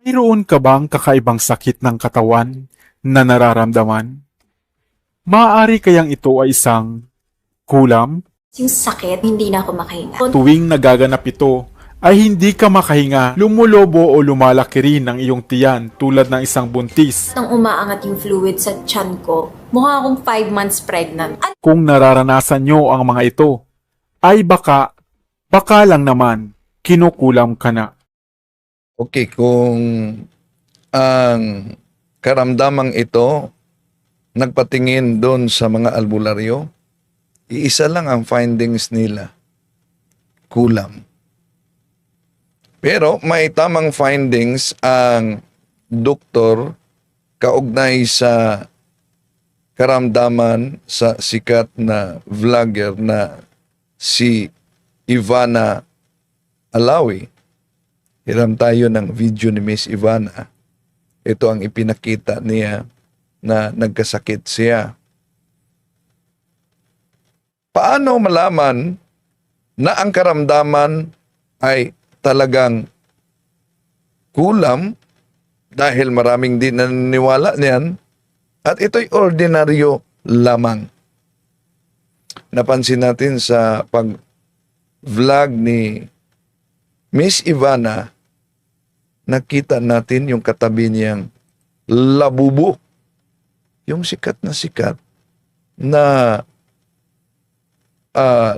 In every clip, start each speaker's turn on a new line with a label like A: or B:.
A: Mayroon ka bang kakaibang sakit ng katawan na nararamdaman? Maaari kayang ito ay isang kulam?
B: Yung sakit, hindi na ako makahinga.
A: Tuwing nagaganap ito, ay hindi ka makahinga, lumulobo o lumalaki rin ang iyong tiyan tulad ng isang buntis.
B: Nang umaangat yung fluid sa tiyan ko, mukha akong 5 months pregnant.
A: Kung nararanasan nyo ang mga ito, ay baka lang naman, kinukulam ka na.
C: Okay, kung ang karamdamang ito nagpatingin doon sa mga albularyo, iisa lang ang findings nila, kulam. Pero may tamang findings ang doktor kaugnay sa karamdaman sa sikat na vlogger na si Ivana Alawi. Hiram tayo ng video ni Miss Ivana. Ito ang ipinakita niya na nagkasakit siya. Paano malaman na ang karamdaman ay talagang kulam dahil maraming di naniniwala niyan at ito'y ordinaryo lamang. Napansin natin sa pag-vlog ni Miss Ivana, nakita natin yung katabi niyang labubo. Yung sikat na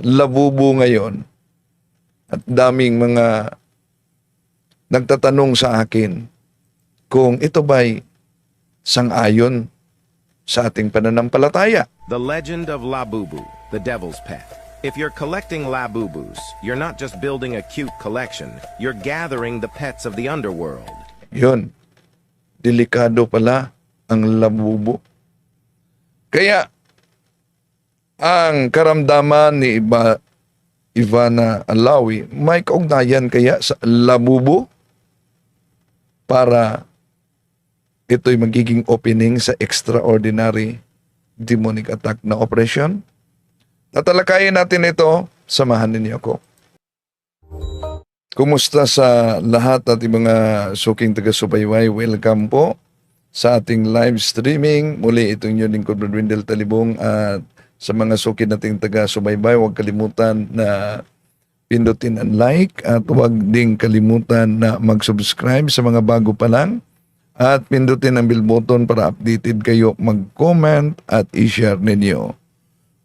C: labubo ngayon. At daming mga nagtatanong sa akin kung ito ba'y sang-ayon sa ating pananampalataya.
D: The Legend of Labubu, the Devil's Pet. If you're collecting Labubus, you're not just building a cute collection, you're gathering the pets of the underworld.
C: Yun, delikado pala ang labubo. Kaya, ang karamdaman ni Ivana Alawi, may kaugnayan kaya sa labubo para ito'y magiging opening sa extraordinary demonic attack na operation? Tatalakayin natin ito, samahan ninyo ako. Kumusta sa lahat ating mga suking taga-subayway? Welcome po sa ating live streaming. Muli itong yun lingkod Wendell Talibong at sa mga suki nating taga-subaybay, huwag kalimutan na pindutin ang like at huwag ding kalimutan na mag-subscribe sa mga bago pa lang at pindutin ang bell button para updated kayo, mag-comment at i-share ninyo.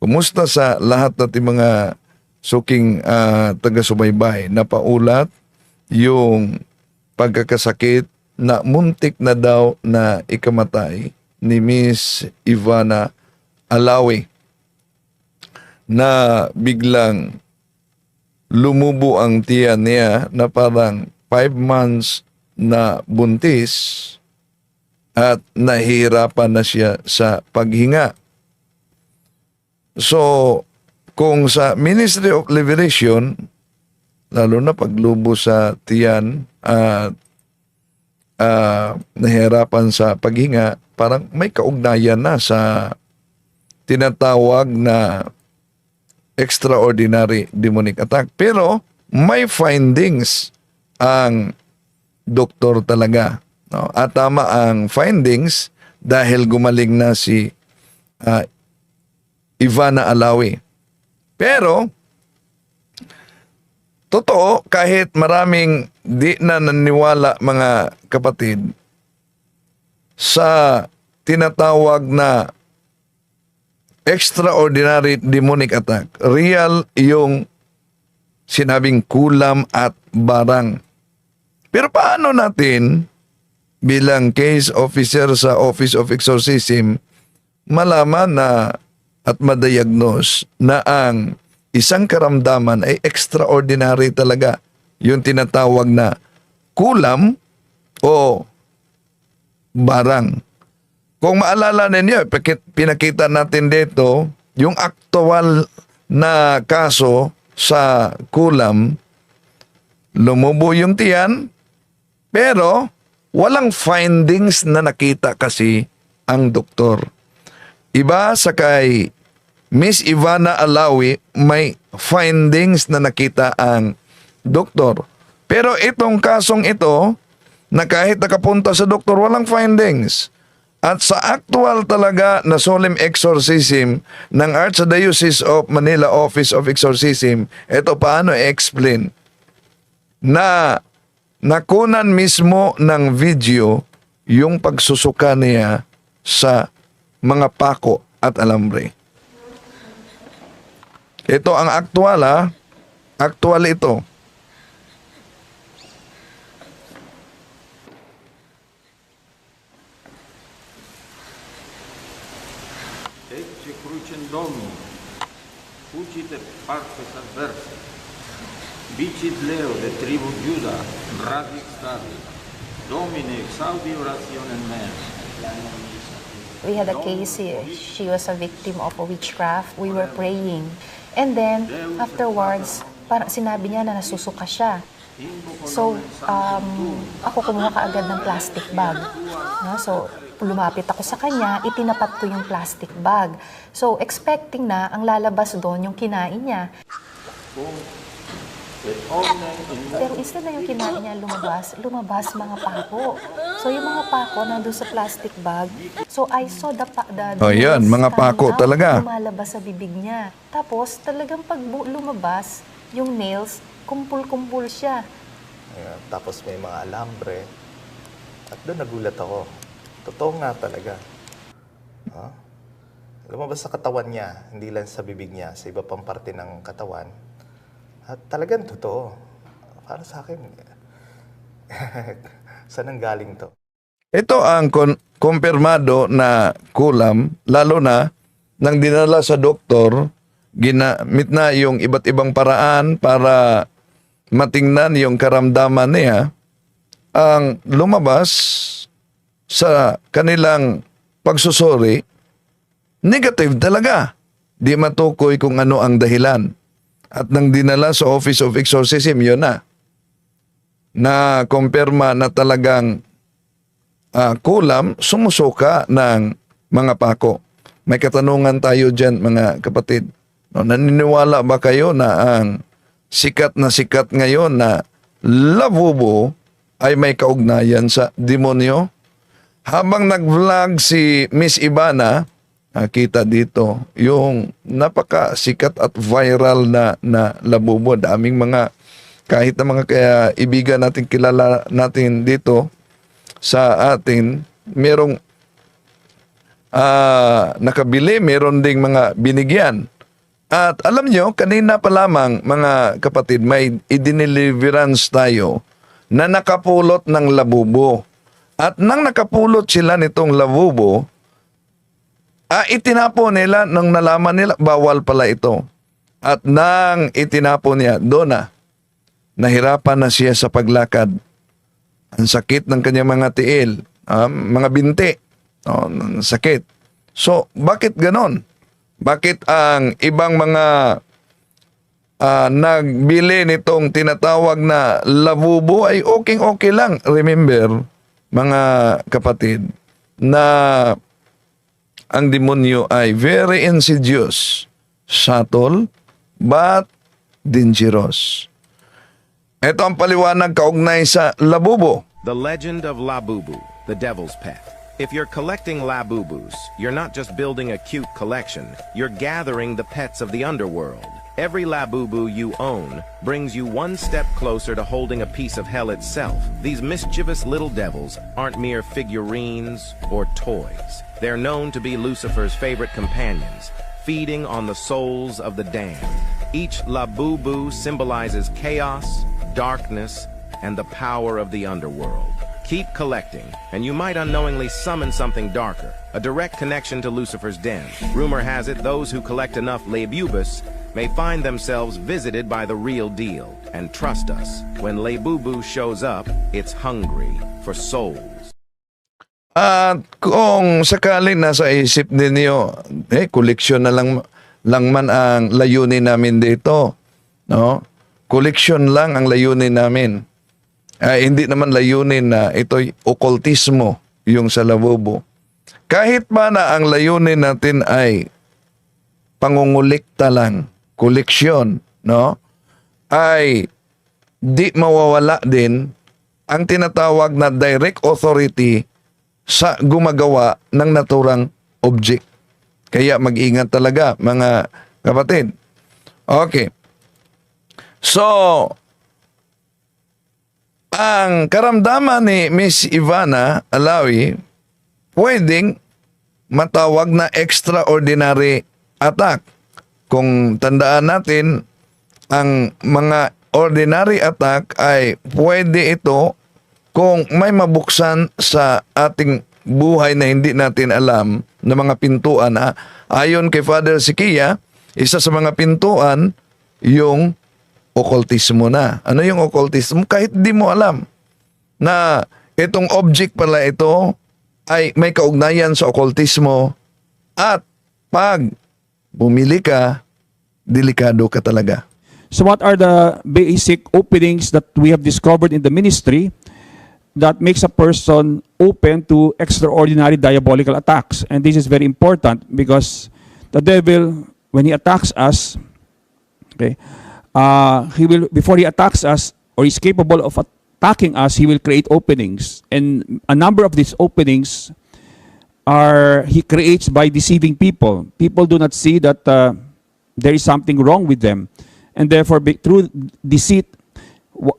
C: Kumusta sa lahat nating mga suking taga-subaybay? Napaulat yung pagkakasakit na muntik na daw na ikamatay ni Miss Ivana Alawi, na biglang lumubo ang tiyan niya na parang 5 months na buntis at nahihirapan na siya sa paghinga. So, kung sa Ministry of Liberation, lalo na paglubo sa tiyan at nahihirapan sa paghinga, parang may kaugnayan na sa tinatawag na extraordinary demonic attack. Pero may findings ang doktor talaga. No? At tama ang findings dahil gumaling na si Ivana Alawi. Pero, totoo, kahit maraming di na naniwala mga kapatid sa tinatawag na extraordinary demonic attack, real yung sinabing kulam at barang. Pero paano natin bilang case officer sa Office of Exorcism malaman na at madiagnose na ang isang karamdaman ay extraordinary talaga, yung tinatawag na kulam o barang? Kung maalala ninyo, pinakita natin dito yung aktual na kaso sa kulam. Lumubo yung tiyan, pero walang findings na nakita kasi ang doktor. Iba sa kay Miss Ivana Alawi, may findings na nakita ang doktor. Pero itong kasong ito, na kahit nakapunta sa doktor, walang findings. At sa actual talaga na solemn exorcism ng Archdiocese of Manila Office of Exorcism, ito paano i-explain na nakunan mismo ng video yung pagsusuka niya sa mga pako at alambre. Ito ang actual ha. Actual ito.
E: Ecce crucem Domini, fugite partes adverse, bicit Leo de tribu Juda, radix David, Domine exaudi orationem mea.
F: We had a case, she was a victim of a witchcraft. We were praying. And then, afterwards, sinabi niya na nasusuka siya. So, ako kumuha kaagad ng plastic bag. No? So, lumapit ako sa kanya, itinapat ko yung plastic bag. So, expecting na ang lalabas doon yung kinain niya. Pero instead na yung kinain niya lumabas mga pako. So, yung mga pako nandun sa plastic bag. So, I saw the
C: yan,
F: nails
C: mga pako
F: coming out,
C: talaga.
F: lumalabas sa bibig niya. Tapos, talagang pag lumabas, yung nails, kumpul-kumpul siya.
G: Ayan, tapos may mga alambre. At doon nagulat ako. Totoo nga talaga. Lumabas sa katawan niya, hindi lang sa bibig niya, sa iba pang parte ng katawan. At talagang totoo. Para sa akin, saan ang galing to?
C: Ito ang kumpirmado na kulam, lalo na nang dinala sa doktor, ginamit na yung iba't ibang paraan para matingnan yung karamdaman niya. Ang lumabas sa kanilang pagsusuri, negative talaga. Di matukoy kung ano ang dahilan. At nang dinala sa Office of Exorcism, yun na. Na kumpirma na talagang kulam, sumusuka ng mga pako. May katanungan tayo dyan, mga kapatid. No, naniniwala ba kayo na ang sikat ngayon na labubo ay may kaugnayan sa demonyo? Habang nag-vlog si Miss Ivana, kita dito yung napakasikat at viral na labubo. Daming mga, kahit na mga kaibigan natin, kilala natin dito sa atin, merong nakabili, meron ding mga binigyan. At alam nyo, kanina pa lamang mga kapatid, may idiniliverance tayo na nakapulot ng labubo. At nang nakapulot sila nitong labubo, itinapo nila nung nalaman nila, bawal pala ito. At nang itinapo niya, doon na, nahirapan na siya sa paglakad. Ang sakit ng kanyang mga tiil, mga binti, sakit. So, bakit ganon? Bakit ang ibang mga nagbili nitong tinatawag na labubo ay okay lang? Remember, mga kapatid, na ang demonyo ay very insidious, subtle, but dangerous. Ito ang paliwanag kaugnay sa labubo.
D: The legend of Labubu, the devil's pet. If you're collecting Labubus, you're not just building a cute collection, you're gathering the pets of the underworld. Every Labubu you own brings you one step closer to holding a piece of hell itself. These mischievous little devils aren't mere figurines or toys. They're known to be Lucifer's favorite companions, feeding on the souls of the damned. Each Labubu symbolizes chaos, darkness, and the power of the underworld. Keep collecting, and you might unknowingly summon something darker, a direct connection to Lucifer's den. Rumor has it those who collect enough Labubus may find themselves visited by the real deal. And trust us, when Labubu shows up, it's hungry for souls.
C: At kung sakaling nasa isip ninyo, koleksyon na lang man ang layunin namin dito. No? Koleksyon lang ang layunin namin. Hindi naman layunin na ito'y okultismo, yung sa labubo. Kahit pa na ang layunin natin ay pangungulikta lang, koleksyon, no? Ay di mawawala din ang tinatawag na direct authority sa gumagawa ng naturang object. Kaya mag-ingat talaga mga kapatid. Okay. So, ang karamdaman ni Miss Ivana Alawi pwedeng matawag na extraordinary attack. Kung tandaan natin, ang mga ordinary attack ay pwede ito kung may mabuksan sa ating buhay na hindi natin alam na mga pintuan. Ayon kay Father Sikia, isa sa mga pintuan yung occultismo na. Ano yung occultismo? Kahit di mo alam na itong object pala ito ay may kaugnayan sa occultismo at pag bumili ka, delikado ka talaga.
H: So what are the basic openings that we have discovered in the ministry that makes a person open to extraordinary diabolical attacks? And this is very important because the devil, when he attacks us, okay, he will, before he attacks us or is capable of attacking us, he will create openings. And a number of these openings he creates by deceiving people. People do not see that there is something wrong with them. And therefore, through deceit,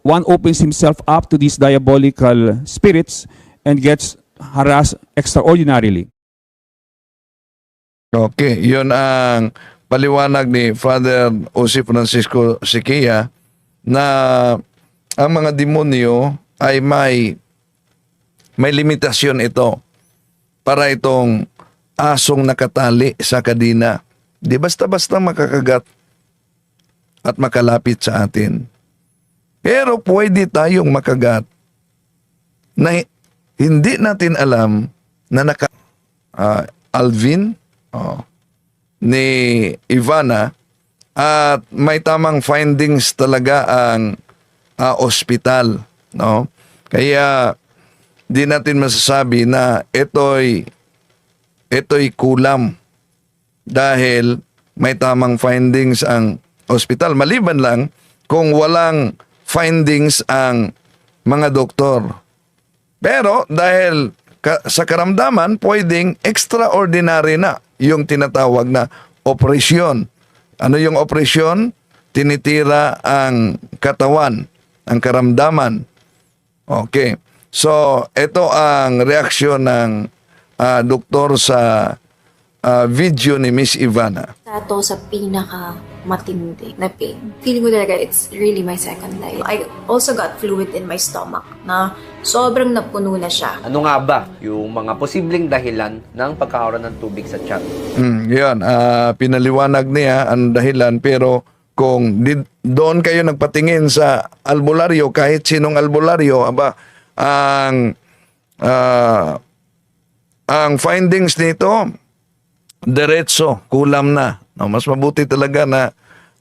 H: one opens himself up to these diabolical spirits and gets harassed extraordinarily.
C: Okay, yun ang paliwanag ni Father Jose Francisco Siquia na ang mga demonyo ay may limitasyon ito para itong asong nakatali sa kadina. Di basta-basta makakagat at makalapit sa atin. Pero pwede tayong makagat na hindi natin alam na Alvin ni Ivana at may tamang findings talaga ang ospital, no? Kaya di natin masasabi na ito'y kulam dahil may tamang findings ang ospital, maliban lang kung walang findings ang mga doktor. Pero dahil sa karamdaman, pwedeng extraordinary na yung tinatawag na operasyon. Ano yung operasyon? Tinitira ang katawan, ang karamdaman. Okay. So, ito ang reaksyon ng doktor sa video ni Miss Ivana.
B: Ito sa pinaka matindi na pain. Feeling ko talaga it's really my second life. I also got fluid in my stomach na sobrang napuno na siya.
I: Ano nga ba yung mga posibleng dahilan ng pagkakaroon ng tubig sa tiyan?
C: Yan, pinaliwanag niya ang dahilan, pero kung doon kayo nagpatingin sa albularyo, kahit sinong albularyo, ang findings nito, diretso, kulam na. No, mas mabuti talaga na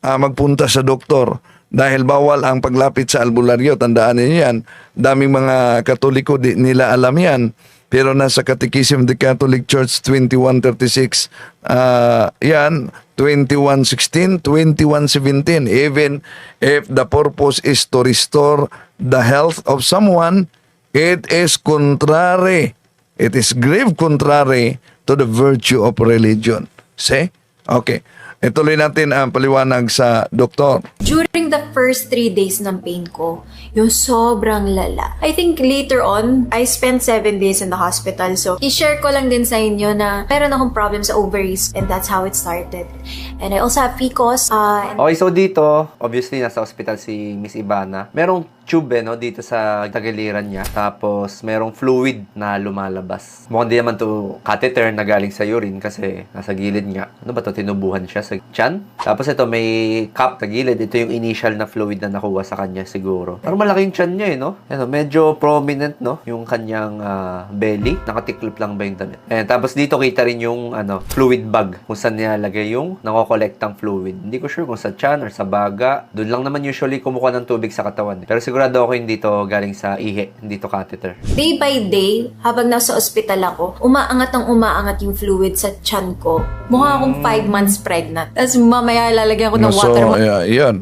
C: magpunta sa doktor dahil bawal ang paglapit sa albularyo. Tandaan niyo yan. Daming mga Katoliko di nila alam yan. Pero nasa Catechism of the Catholic Church 2136, yan, 2116, 2117. Even if the purpose is to restore the health of someone, it is contrary. It is grave contrary to the virtue of religion. See? Okay. Ituloy natin ang paliwanag sa doktor.
B: During the first 3 days ng pain ko, yung sobrang lala. I think later on, I spent 7 days in the hospital. So, i-share ko lang din sa inyo na meron akong problem sa ovaries and that's how it started. And I also have PCOS.
I: Okay, so dito, obviously, nasa hospital si Miss Ivana. Merong tube, no, dito sa tagiliran niya. Tapos, merong fluid na lumalabas. Mukhang di naman to catheter na galing sa urine kasi nasa gilid nga. Ano ba to? Tinubuhan siya sa tiyan. Tapos ito, may cup sa gilid. Ito yung initial na fluid na nakuha sa kanya siguro. Pero malaki yung tiyan niya, no? Ano, medyo prominent, no? Yung kanyang belly. Nakatiklop lang ba yung damit? And tapos dito kita rin yung fluid bag kung saan nilalagay yung nakokolektang fluid. Hindi ko sure kung sa tiyan or sa baga. Doon lang naman usually kumukuha ng tubig sa katawan. Pero sigurado ako hindi to galing sa ihi, hindi to catheter.
B: Day by day, habang nasa ospital ako, umaangat yung fluid sa tiyan ko. Mukha akong 5 months pregnant. Tapos mamaya lalagyan ko ng water.
C: So, yun,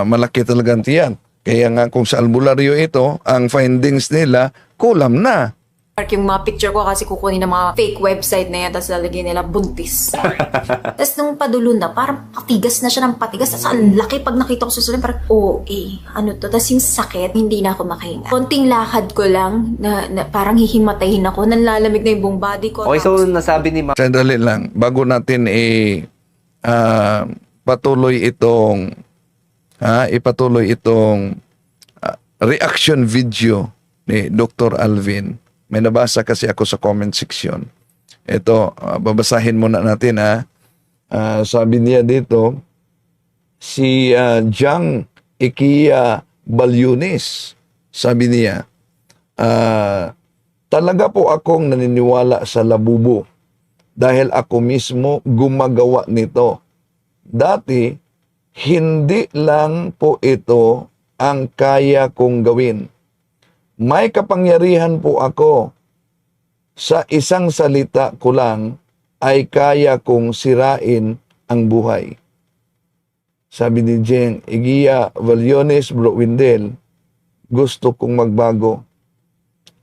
C: malaki talaga ang tiyan. Kaya nga kung sa albularyo ito, ang findings nila, kulam na.
B: Park yung mga picture ko kasi kukunin ng mga fake website na yan, tapos lalagyan nila buntis. Tapos nung padulo na, parang patigas na siya ng patigas. Tapos ang laki pag nakita ko sa sulan, parang, ano to? Tapos yung sakit, hindi na ako makahinga. Konting lakad ko lang, na parang hihimatayin ako, nanlalamig na yung buong body ko.
I: Okay, so nasabi ni Ma'am,
C: Sandali lang, bago natin ipatuloy itong reaction video ni Dr. Alvin. May nabasa kasi ako sa comment section. Ito, babasahin muna natin sabi niya dito, si Jang Ikia Balyunis, sabi niya, talaga po akong naniniwala sa labubo dahil ako mismo gumagawa nito. Dati, hindi lang po ito ang kaya kong gawin. May kapangyarihan po ako. Sa isang salita ko lang ay kaya kong sirain ang buhay. Sabi ni Jeng Igia Valiones Bro Windel, gusto kong magbago.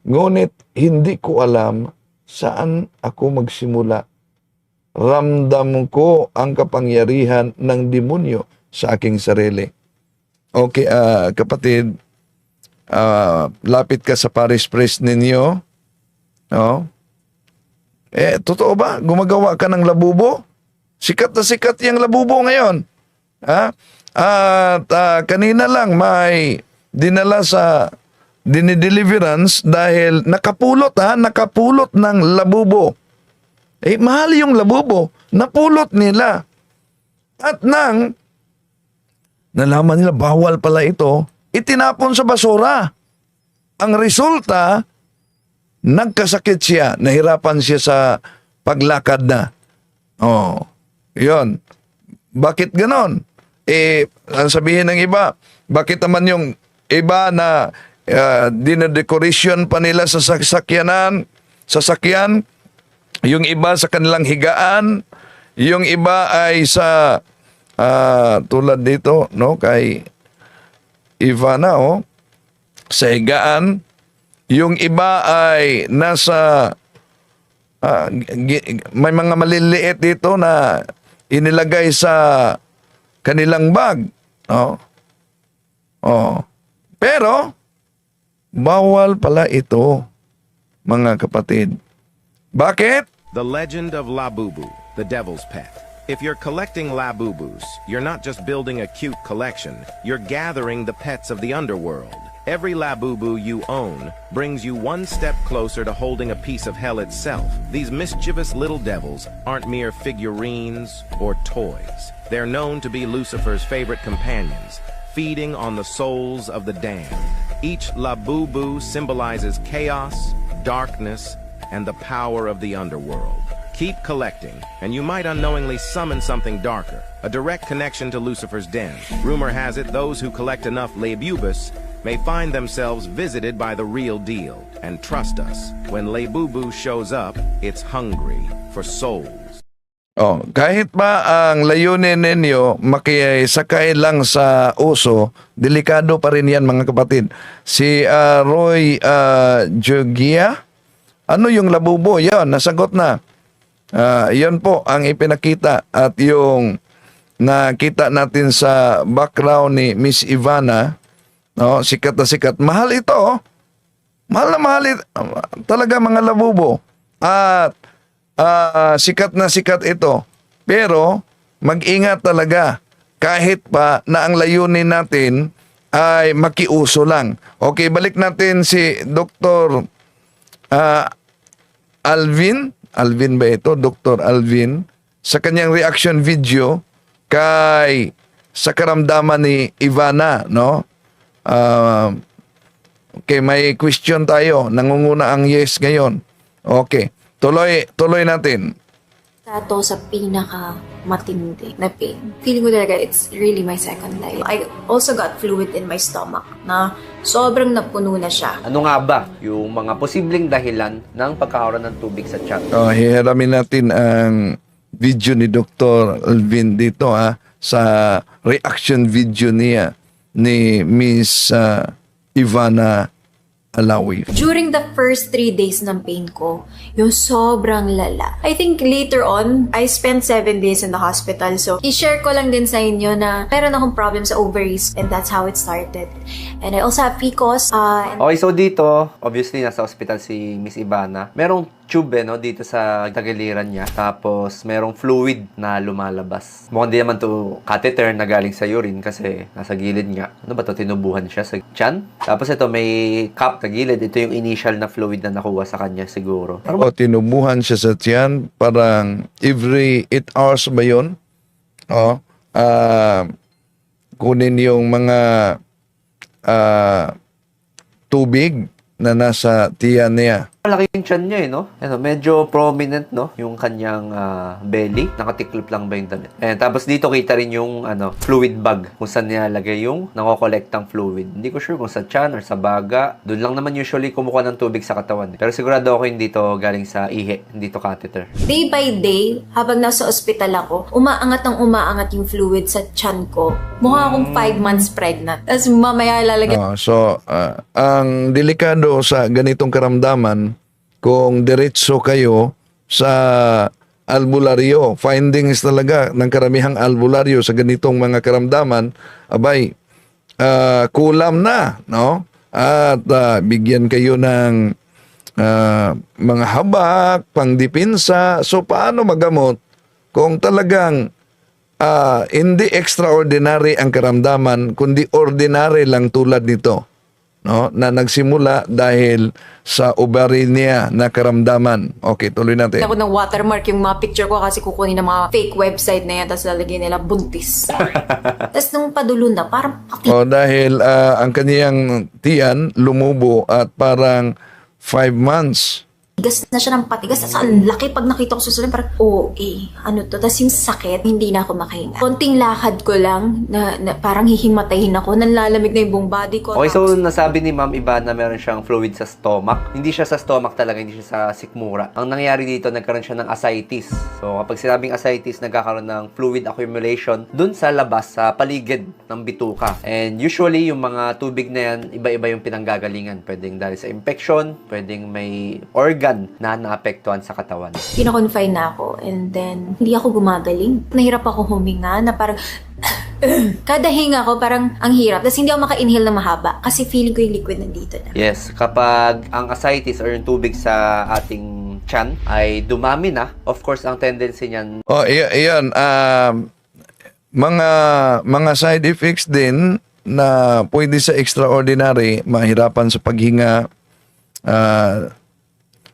C: Ngunit hindi ko alam saan ako magsimula. Ramdam ko ang kapangyarihan ng demonyo sa aking sarili. Okay, kapatid, lapit ka sa parish priest ninyo. No? Totoo ba? Gumagawa ka ng labubo? Sikat na sikat yung labubo ngayon. At kanina lang may dinala sa dinideliverance dahil nakapulot ng labubo. Mahal yung labubo. Napulot nila. At nang nalaman nila bawal pala ito, itinapon sa basura. Ang resulta, nagkasakit siya, nahirapan siya sa paglakad na. Yun. Bakit ganon? Ang sabihin ng iba, bakit naman yung iba na dinadecoration pa nila sa sasakyan, yung iba sa kanilang higaan, yung iba ay sa tulad dito, no, kay Ivana, sa higaan, yung iba ay nasa may mga maliliit dito na inilagay sa kanilang bag. Pero bawal pala ito, mga kapatid. Bakit?
D: The Legend of Labubu, the Devil's Pet. If you're collecting Labubus, you're not just building a cute collection, you're gathering the pets of the underworld. Every Labubu you own brings you one step closer to holding a piece of hell itself. These mischievous little devils aren't mere figurines or toys. They're known to be Lucifer's favorite companions, feeding on the souls of the damned. Each Labubu symbolizes chaos, darkness, and the power of the underworld. Keep collecting, and you might unknowingly summon something darker, a direct connection to Lucifer's den. Rumor has it those who collect enough Labubus may find themselves visited by the real deal. And trust us, when Labubu shows up, it's hungry for souls.
C: Kahit ba ang layunin ninyo makisakay lang sa uso, delikado pa rin yan, mga kapatid. Si Roy Jogia, ano yung labubo? Yan, nasagot na. Yan po ang ipinakita at yung nakita natin sa background ni Miss Ivana, no, sikat na sikat. Mahal ito. Mahal na mahal talaga, mga labubo. At sikat na sikat ito. Pero mag-ingat talaga kahit pa na ang layunin natin ay makiuso lang. Okay, balik natin si Dr. Alvin. Alvin ba ito? Dr. Alvin. Sa kanyang reaction video sa karamdaman ni Ivana, no? Okay, may question tayo. Nangunguna ang yes ngayon. Okay. Tuloy natin.
B: Ito sa pinaka matindi na pain. Feeling ko talaga it's really my second life. I also got fluid in my stomach na sobrang napuno na siya.
I: ano nga ba yung mga posibleng dahilan ng pagkakaroon ng tubig sa tiyan?
C: Hihiramin natin ang video ni Dr. Alvin dito sa reaction video niya. ni Miss Ivana Alawi.
B: During the first 3 days ng pain ko, yung sobrang lala. I think later on, I spent 7 days in the hospital. So, i-share ko lang din sa inyo na meron akong problem sa ovaries and that's how it started. And I also have PCOS.
I: Okay, so dito, obviously, nasa ospital si Miss Ivana. Merong tube, no, dito sa tagiliran niya. Tapos, merong fluid na lumalabas. Mukhang di naman to catheter na galing sa urine kasi nasa gilid nga. Ano ba to? Tinubuhan siya sa tiyan. Tapos ito, may cup sa gilid. Ito yung initial na fluid na nakuha sa kanya siguro.
C: O tinubuhan siya sa tiyan, parang every 8 hours ba yun? O, kunin yung mga tubig na nasa tiyan niya.
I: Malaki yung tiyan niya no? Ano, medyo prominent, no? Yung kanyang belly. Nakatiklop lang ba yung damit? And tapos dito kita rin yung fluid bag kung saan nilalagay yung nakokolektang fluid. Hindi ko sure kung sa tiyan or sa baga. Doon lang naman usually kumukuha ng tubig sa katawan. Pero sigurado ako hindi to galing sa ihi, hindi to catheter.
B: Day by day, habang nasa ospital ako, umaangat yung fluid sa tiyan ko. Mukha akong 5 months pregnant. Tapos mamaya lalagyan.
C: Ang delikado sa ganitong karamdaman, kung diretso kayo sa albularyo, findings talaga ng karamihang albularyo sa ganitong mga karamdaman, abay, kulam na, no? At bigyan kayo ng mga habak, pangdipinsa. So, paano magamot kung talagang hindi extraordinary ang karamdaman, kundi ordinary lang tulad nito, no, na nagsimula dahil sa ovary niya na karamdaman. Okay, tuloy natin.
B: Ako ng watermark yung mga picture ko kasi kukunin ng mga fake website na yan tapos lalagyan nila buntis. Tapos nung padulo na, parang
C: dahil ang kaniyang tiyan lumubo at parang 5 months.
B: patigas na siya ng patigas. Tapos ang laki pag nakita ko sa salon, parang, ano to? Tapos yung sakit, hindi na ako makahinga. Konting lakad ko lang, na parang hihimatayin ako, nanlalamig na yung buong body ko.
I: Okay, so nasabi ni Ma'am Ivana meron siyang fluid sa stomach. Hindi siya sa stomach talaga, hindi siya sa sikmura. Ang nangyari dito, nagkaroon siya ng ascites. So kapag sinabing ascites, nagkakaroon ng fluid accumulation dun sa labas, sa paligid ng bituka. And usually, yung mga tubig na yan, iba-iba yung pinanggagalingan. Pwedeng dahil sa infection, pwedeng may organ na naapektuhan sa katawan.
B: Kino-confine na ako and then hindi ako gumagaling. Nahirap ako huminga na parang kada hinga ko parang ang hirap. Tapos hindi ako maka-inhale na mahaba kasi feeling ko yung liquid nandito na.
I: Yes, kapag ang ascites or yung tubig sa ating tiyan ay dumami na, of course, ang tendency niyan...
C: Iyan. Mga side effects din na pwede sa extraordinary, mahirapan sa paghinga,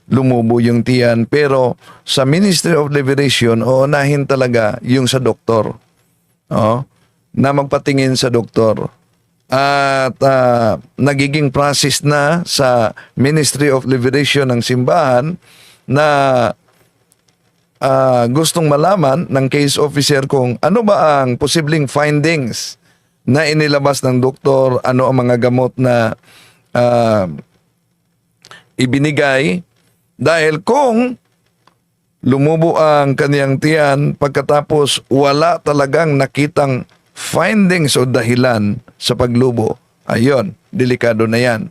C: lumubo yung tiyan. Pero sa Ministry of Liberation, uunahin talaga yung sa doktor. Na magpatingin sa doktor. At nagiging process na sa Ministry of Liberation ng simbahan na gustong malaman ng case officer kung ano ba ang posibleng findings na inilabas ng doktor, ano ang mga gamot na ibinigay. Dahil kung lumubo ang kaniyang tiyan pagkatapos wala talagang nakitang findings o dahilan sa paglubo, ayun, delikado na yan.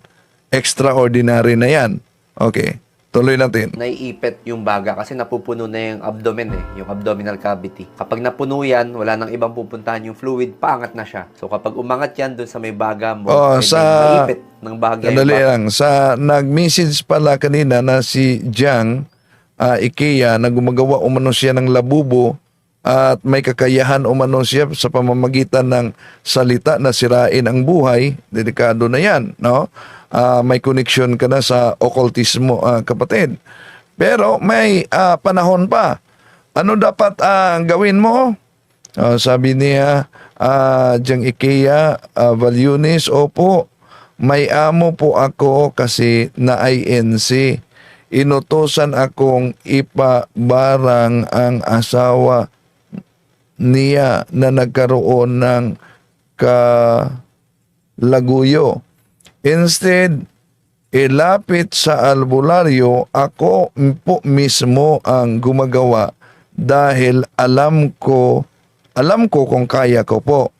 C: Extraordinary na yan. Okay, tuloy natin.
I: Naiipit yung baga kasi napupuno na yung abdomen yung abdominal cavity. Kapag napuno yan, wala nang ibang pupuntahan yung fluid, paangat na siya. So kapag umangat yan dun sa may baga mo, maipit ng bahagya yung baga.
C: Lang, nag-message pala kanina na si Jiang Ikea na gumagawa umano siya ng labubo at may kakayahan umano siya sa pamamagitan ng salita na sirain ang buhay. Delikado na yan, no? May connection ka na sa occultismo, kapatid. Pero may panahon pa. Ano dapat ang gawin mo? Sabi niya, Jiang Ikea Valunis, opo, may amo po ako kasi na INC. Inutosan akong ipabarang ang asawa niya na nagkaroon ng kalaguyo. Instead, ilapit sa albularyo, ako po mismo ang gumagawa dahil alam ko kung kaya ko po.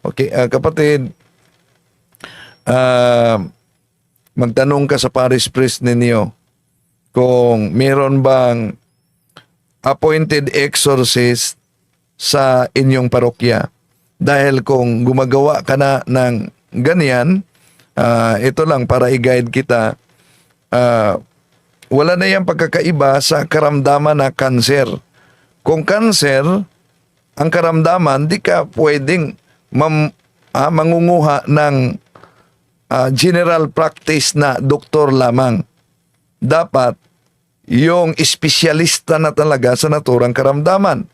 C: Okay, kapatid, magtanong ka sa parish priest ninyo kung meron bang appointed exorcist sa inyong parokya. Dahil kung gumagawa ka na ng ganyan, ito lang para i-guide kita, wala na yung pagkakaiba sa karamdaman na kanser. Kung kanser, ang karamdaman, di ka pwedeng mangunguha ng general practice na doktor lamang. Dapat yung espesyalista na talaga sa naturang karamdaman.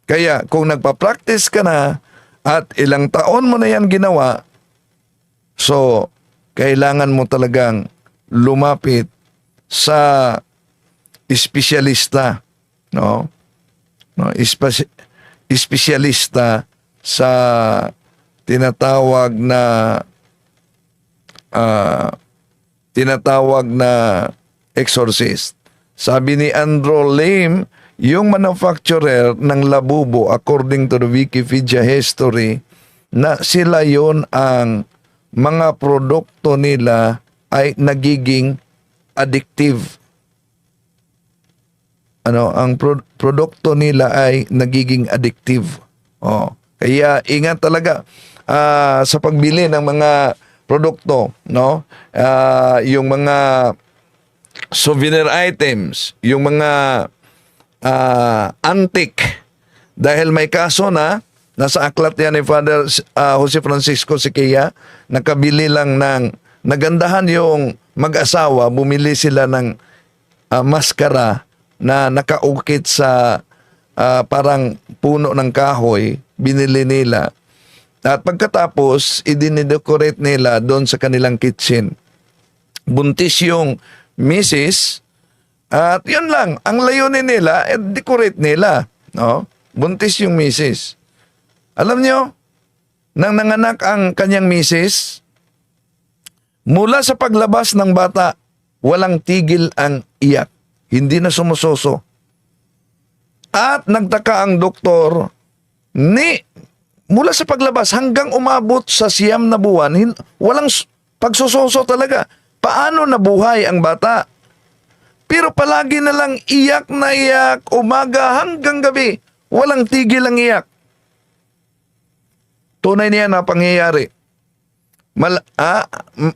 C: Kaya kung nagpa-practice ka na at ilang taon mo na yan ginawa, so kailangan mo talagang lumapit sa espesyalista, no? Espesyalista sa tinatawag na exorcist. Sabi ni Andrew Lim, yung manufacturer ng labubo, according to the Wikipedia history, na sila yon ang mga produkto nila ay nagiging addictive. Ang produkto nila ay nagiging addictive. Kaya ingat talaga sa pagbili ng mga produkto, no? Yung mga souvenir items, yung mga antique, dahil may kaso na nasa aklat yan ni Father Jose Francisco Siquia, nakabili lang ng nagandahan yung mag-asawa, bumili sila ng maskara na nakaukit sa parang puno ng kahoy, binili nila. At pagkatapos, idinidecorate nila doon sa kanilang kitchen. Buntis yung misis, at yun lang, ang layunin nila, decorate nila. No? Buntis yung misis. Alam nyo, nang nanganak ang kanyang misis, mula sa paglabas ng bata, walang tigil ang iyak. Hindi na sumusoso. At nagtaka ang doktor, mula sa paglabas hanggang umabot sa 9 na buwan, walang pagsusoso talaga. Paano nabuhay ang bata? Pero palagi na lang iyak na iyak, umaga hanggang gabi. Walang tigil ang iyak. Tunay niya na pangyayari.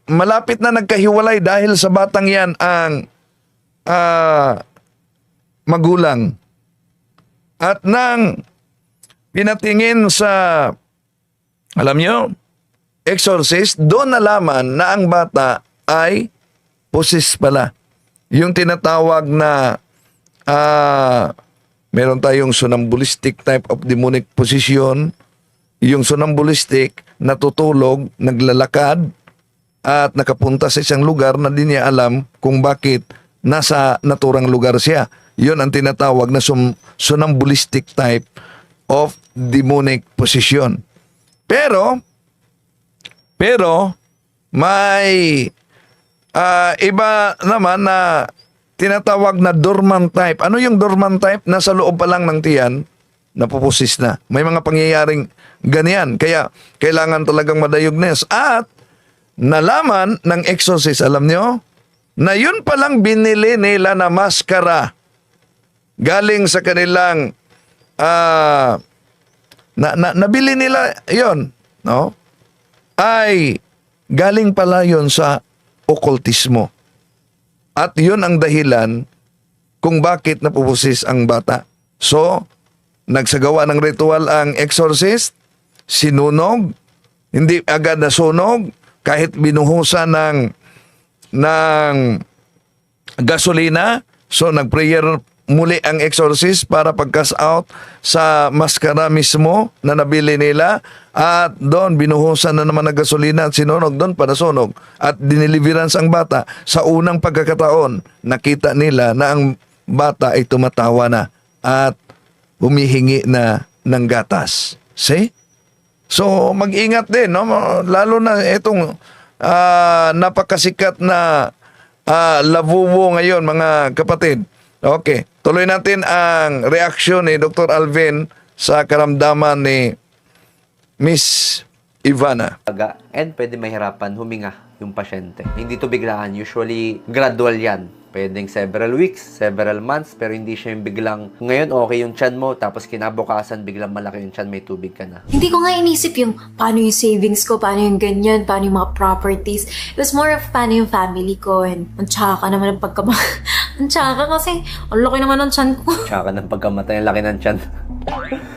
C: Malapit na nagkahiwalay dahil sa batang yan ang magulang. At nang pinatingin sa, alam nyo, exorcist, doon nalaman na ang bata ay possessed pala. Yung tinatawag na meron tayong sonambulistic type of demonic possession. Yung sonambulistic, natutulog, naglalakad, at nakapunta sa isang lugar na di niya alam kung bakit nasa naturang lugar siya. Yun ang tinatawag na sonambulistic type of demonic possession. Pero may iba naman na tinatawag na dormant type. Ano yung dormant type? Nasa loob pa lang ng tiyan, napupusis na. May mga pangyayaring ganyan. Kaya kailangan talagang madayognes. At nalaman ng exorcist, alam nyo, na yun palang binili nila na maskara galing sa kanilang nabili nila yon, no? Ay galing pala yon sa okultismo. At yun ang dahilan kung bakit napupusis ang bata. So, nagsagawa ng ritual ang exorcist, sinunog, hindi agad nasunog, kahit binuhusan ng gasolina. So, nag-prayer muli ang exorcist para pag-cast out sa maskara mismo na nabili nila, at doon binuhusan na naman ng gasolina at sinunog, doon pa nasunog at diniliverance ang bata. Sa unang pagkakataon, nakita nila na ang bata ay tumatawa na at humihingi na ng gatas. See? So mag-ingat din, no? Lalo na itong napakasikat na labubo ngayon, mga kapatid. Okay, tuloy natin ang reaksyon ni Dr. Alvin sa karamdaman ni Miss Ivana.
I: And pwede mahirapan huminga yung pasyente. Hindi to biglaan. Usually, gradual yan. Pwedeng several weeks, several months, pero hindi siya yung biglang, ngayon okay yung tiyan mo, tapos kinabukasan, biglang malaki yung tiyan, may tubig ka na.
B: Hindi ko nga inisip yung paano yung savings ko, paano yung ganyan, paano yung mga properties. It was more of paano yung family ko. And ang tsaka naman ang ang tsaka kasi, ang laki naman ng tiyan ko.
I: Tsaka ng pagkamatay, ang laki ng tiyan.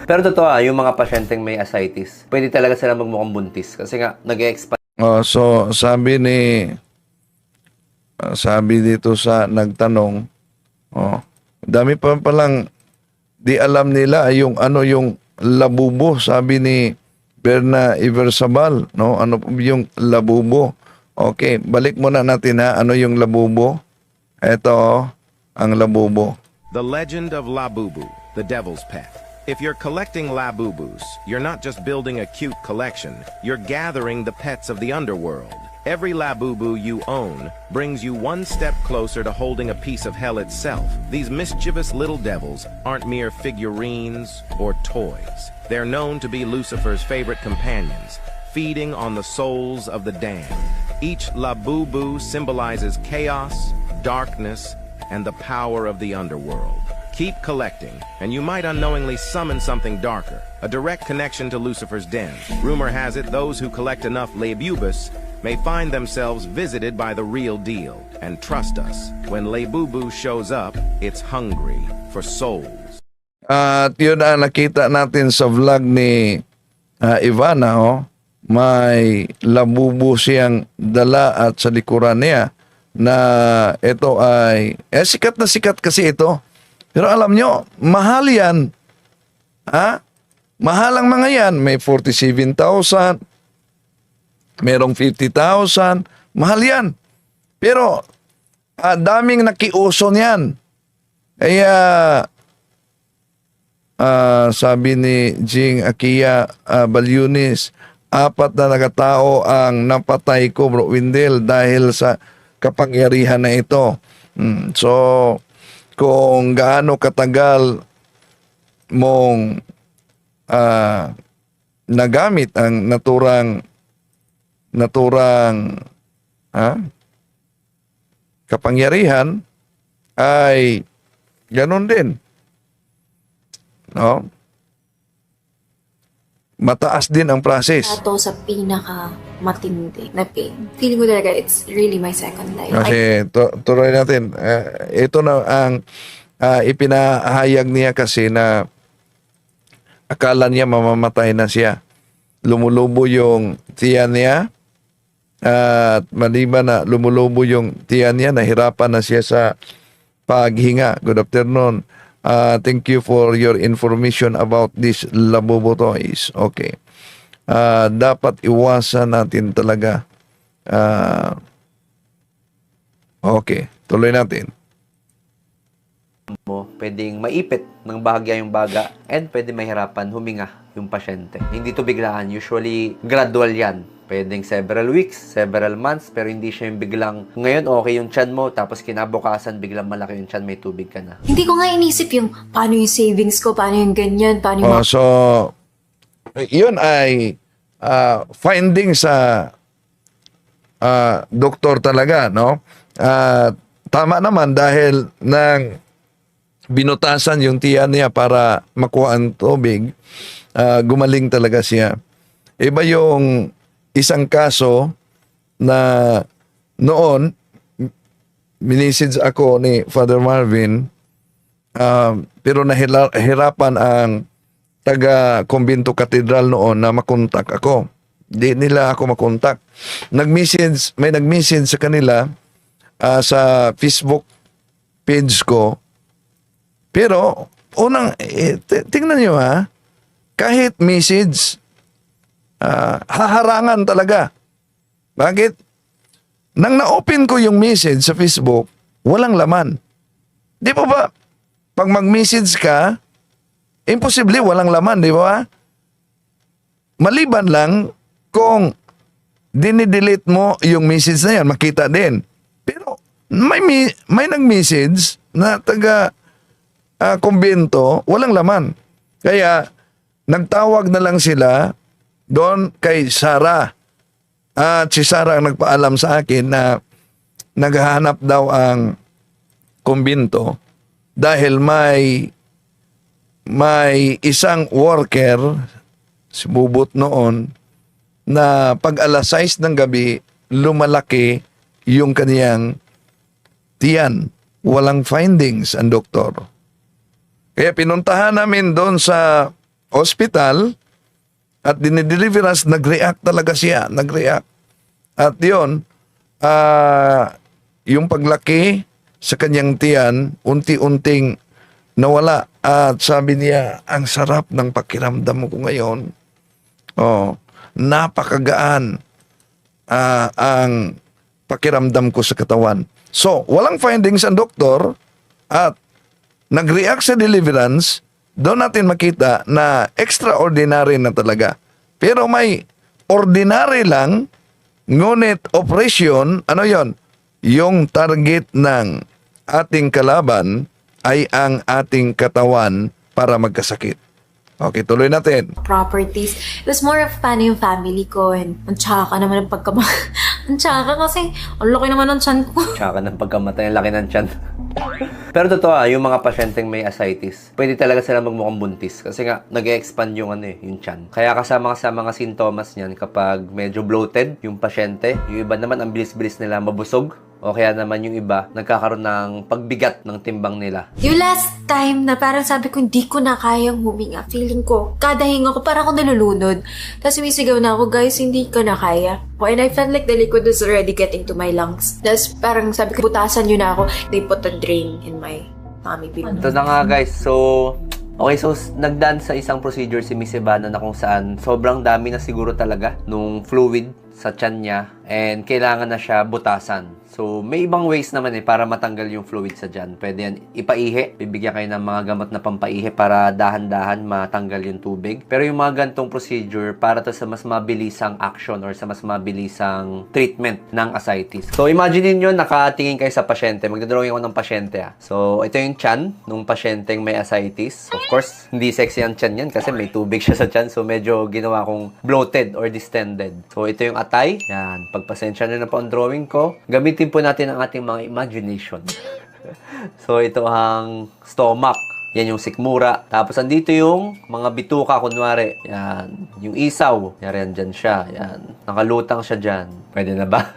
I: Pero totoo yung mga pasyenteng may ascites, pwede talaga sila magmukhang buntis. Kasi nga, nag-expand
C: So, sabi dito sa nagtanong, dami pa palang di alam nila yung ano yung labubo, sabi ni Berna Iversabal, no? Ano yung labubo? Okay, balik muna natin ha, ano yung labubo? Ito, ang labubo.
D: The legend of Labubu, the devil's pet. If you're collecting Labubus, you're not just building a cute collection, you're gathering the pets of the underworld. Every Labubu you own brings you one step closer to holding a piece of hell itself. These mischievous little devils aren't mere figurines or toys. They're known to be Lucifer's favorite companions, feeding on the souls of the damned. Each Labubu symbolizes chaos, darkness, and the power of the underworld. Keep collecting, and you might unknowingly summon something darker, a direct connection to Lucifer's den. Rumor has it those who collect enough Labubus may find themselves visited by the real deal. And trust us, when Labubu shows up, it's hungry for souls.
C: At yun ang nakita natin sa vlog ni Ivana, may labubo siyang dala at sa likuran niya na ito ay, sikat na sikat kasi ito. Pero alam nyo, mahal yan. Mahal ang mga yan. May 47,000, merong 50,000. Mahal yan. Pero, daming nakiuso niyan. Kaya, sabi ni Jing Akia Balyunis, 4 na nagatao ang napatay ko, Bro Windel, dahil sa kapangyarihan na ito. So, kung gaano katagal mong nagamit ang naturang kapangyarihan, ay ganun din. No? Mataas din ang process.
B: Ito sa pinaka matindi na pain. Feeling ko talaga it's really my second life.
C: Kasi tuloy natin. Ito na ang ipinahayag niya kasi na akala niya mamamatay na siya. Lumulubo yung tiyan niya at maliban na lumulubo yung tiyan niya, nahirapan na siya sa paghinga. Good afternoon. Thank you for your information about this labubo toys. Okay. Dapat iwasan natin talaga. Okay. Tuloy natin.
I: mo, pwedeng maipit ng bahagya yung baga, and pwede mahirapan huminga yung pasyente. Hindi to biglaan. Usually, gradual yan. Pwedeng several weeks, several months, pero hindi siya yung biglang, ngayon okay yung tiyan mo, tapos kinabukasan, biglang malaki yung tiyan, may tubig ka na.
B: Hindi ko nga inisip yung paano yung savings ko, paano yung ganyan, paano yung...
C: So, yun ay finding sa doktor talaga, no? Tama naman dahil nang binutasan yung tiyan niya para makuha ang tubig, gumaling talaga siya. Iba yung isang kaso na noon, minisid ako ni Father Marvin, pero nahirapan ang taga-Kumbinto Cathedral noon na makontak ako. Di nila ako makontak. May nag-message sa kanila sa Facebook page ko. Pero, unang, tingnan nyo ha, kahit message, haharangan talaga. Bakit? Nang na-open ko yung message sa Facebook, walang laman. Di ba ba, pag mag-message ka, imposible walang laman, di ba? Maliban lang kung dinidelete mo yung message na yan, makita din. Pero may nag-message na taga kumbento, walang laman. Kaya nagtawag na lang sila doon kay Sarah. At si Sarah ang nagpaalam sa akin na naghahanap daw ang kumbinto dahil may isang worker, si Bubot noon, na pag alas 6 ng gabi, lumalaki yung kaniyang tiyan. Walang findings ang doktor. Kaya pinuntahan namin doon sa hospital at dinideliverance, nag-react talaga siya. Nag-react. At yun, yung paglaki sa kanyang tiyan, unti-unting nawala. At sabi niya, ang sarap ng pakiramdam ko ngayon. Oh, napakagaan ang pakiramdam ko sa katawan. So, walang findings ang doktor at nag-react sa deliverance. Doon natin makita na extraordinary na talaga. Pero may ordinary lang, ngunit operation, ano yon? Yung target ng ating kalaban ay ang ating katawan para magkasakit. Okay, tuloy natin.
B: Properties. It was more of paano yung family ko and ang tsaka naman ng ang tsaka kasi ang laki naman ng tiyan ko.
I: Tsaka ng pagkamatay, ang laki ng tiyan. Pero totoo yung mga pasyenteng may ascites, pwede talaga sila magmukhang buntis kasi nga nag-expand yung yung tiyan. Kaya kasama sa mga sintomas niyan kapag medyo bloated yung pasyente, yung iba naman ang bilis-bilis nila mabusog. O kaya naman yung iba, nagkakaroon ng pagbigat ng timbang nila.
B: Yung last time na parang sabi ko, hindi ko na kayang huminga. Feeling ko, kada hinga ko, parang ako nalulunod. Tapos sumisigaw na ako, guys, hindi ko na kaya. And I felt like the liquid was already getting to my lungs. Tapos parang sabi ko, butasan yun na ako. They put a drain in my tummy.
I: Ito na nga guys, so nagdaan sa isang procedure si Miss Ivana na kung saan sobrang dami na siguro talaga nung fluid sa tiyan niya and kailangan na siya butasan. So, may ibang ways naman para matanggal yung fluid sa tiyan. Pwede yan ipaihi. Bibigyan kayo ng mga gamot na pampaihi para dahan-dahan matanggal yung tubig. Pero yung mga gantong procedure para to sa mas mabilisang action or sa mas mabilisang treatment ng ascites. So, imagine niyo nakatingin kayo sa pasyente. Magdadrawing ako ng pasyente. So, ito yung tiyan ng pasyenteng may ascites. Of course, hindi sexy ang tiyan yan kasi may tubig siya sa tiyan. So, medyo ginawa kong bloated or distended. So, ito yung atay. Yan. Pagpasensya na po ang drawing ko. Gamitin po natin ang ating mga imagination. So, ito ang stomach. Yan yung sikmura. Tapos, andito yung mga bituka, kunwari. Yan. Yung isaw. Yan, dyan siya. Yan. Nakalutang siya dyan. Pwede na ba?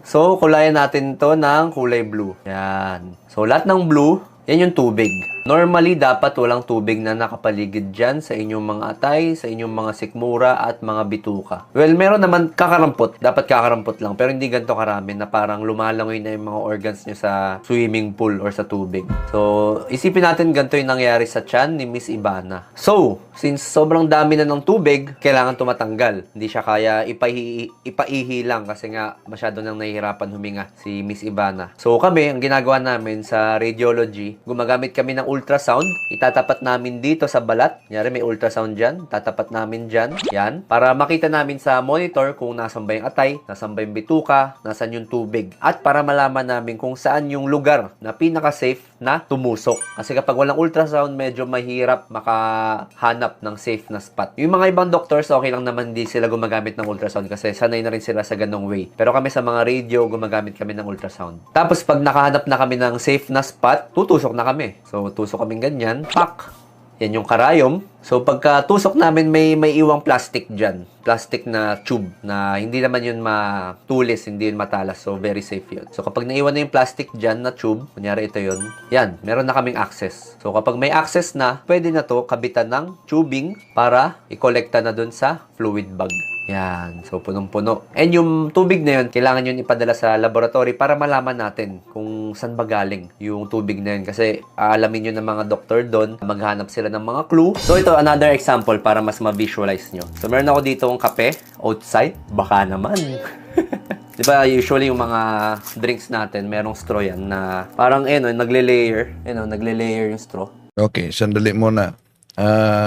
I: So, kulayan natin to ng kulay blue. Yan. So, lahat ng blue, yan yung tubig. Normally, dapat walang tubig na nakapaligid dyan sa inyong mga atay, sa inyong mga sikmura at mga bituka. Well, meron naman kakarampot. Dapat kakarampot lang. Pero hindi ganito karami na parang lumalangoy na yung mga organs nyo sa swimming pool or sa tubig. So, isipin natin ganito yung nangyari sa tiyan ni Miss Ivana. So, since sobrang dami na ng tubig, kailangan tumatanggal. Hindi siya kaya ipaihi lang kasi nga masyado nang nahihirapan huminga si Miss Ivana. So, kami, ang ginagawa namin sa radiology, gumagamit kami ng ultrasound. Itatapat namin dito sa balat. Kunyari may ultrasound dyan. Tatapat namin dyan. Yan. Para makita namin sa monitor kung nasan ba yung atay, nasan ba yung bituka, nasan yung tubig. At para malaman namin kung saan yung lugar na pinaka-safe na tumusok. Kasi kapag walang ultrasound, medyo mahirap makahanap ng safe na spot. Yung mga ibang doctors, okay lang naman hindi sila gumagamit ng ultrasound kasi sanay na rin sila sa ganong way. Pero kami sa mga radio, gumagamit kami ng ultrasound. Tapos pag nakahanap na kami ng safe na spot, tutusok na kami. So, tusok kaming ganyan. Pak! Yan yung karayom. So, pagka tusok namin, may iwang plastic dyan. Plastic na tube na hindi naman yun matulis, hindi yun matalas. So, very safe yun. So, kapag naiwan na yung plastic dyan na tube, kunyari ito yun, yan, meron na kaming access. So, kapag may access na, pwede na to kabitan ng tubing para i-collecta na dun sa fluid bag. Yan. So, punong-puno. And yung tubig na yun, kailangan yun ipadala sa laboratory para malaman natin kung saan ba galing yung tubig na yun. Kasi aalamin yun ng mga doktor doon, maghanap sila ng mga clue. So, ito, another example para mas ma-visualize nyo. So, meron ako dito ng kape, outside. Baka naman. Diba, usually yung mga drinks natin, merong straw yan na parang, nagle-layer. Nagle-layer yung straw.
C: Okay, sandali muna.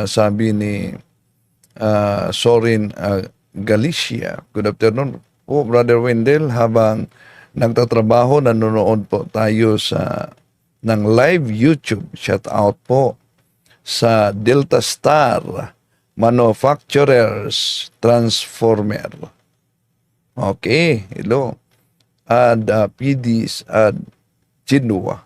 C: Sabi ni Sorin Galicia. Good afternoon po, Brother Wendell. Habang nagtatrabaho, nanonood po tayo ng live YouTube. Shout out po sa Delta Star manufacturers, transformer. Okay, hello. Ad PDs ad Chinua.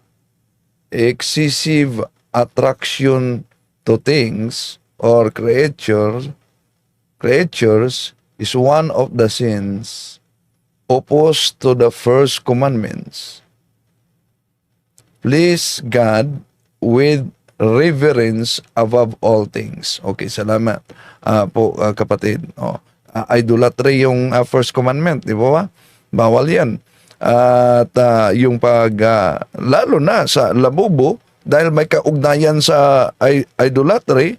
C: Excessive attraction to things or creatures is one of the sins opposed to the first commandments. Please God with reverence above all things. Okay, salamat po kapatid. Idolatry yung first commandment, di ba? Bawal yan. At yung lalo na sa labubo, dahil may kaugnayan sa idolatry,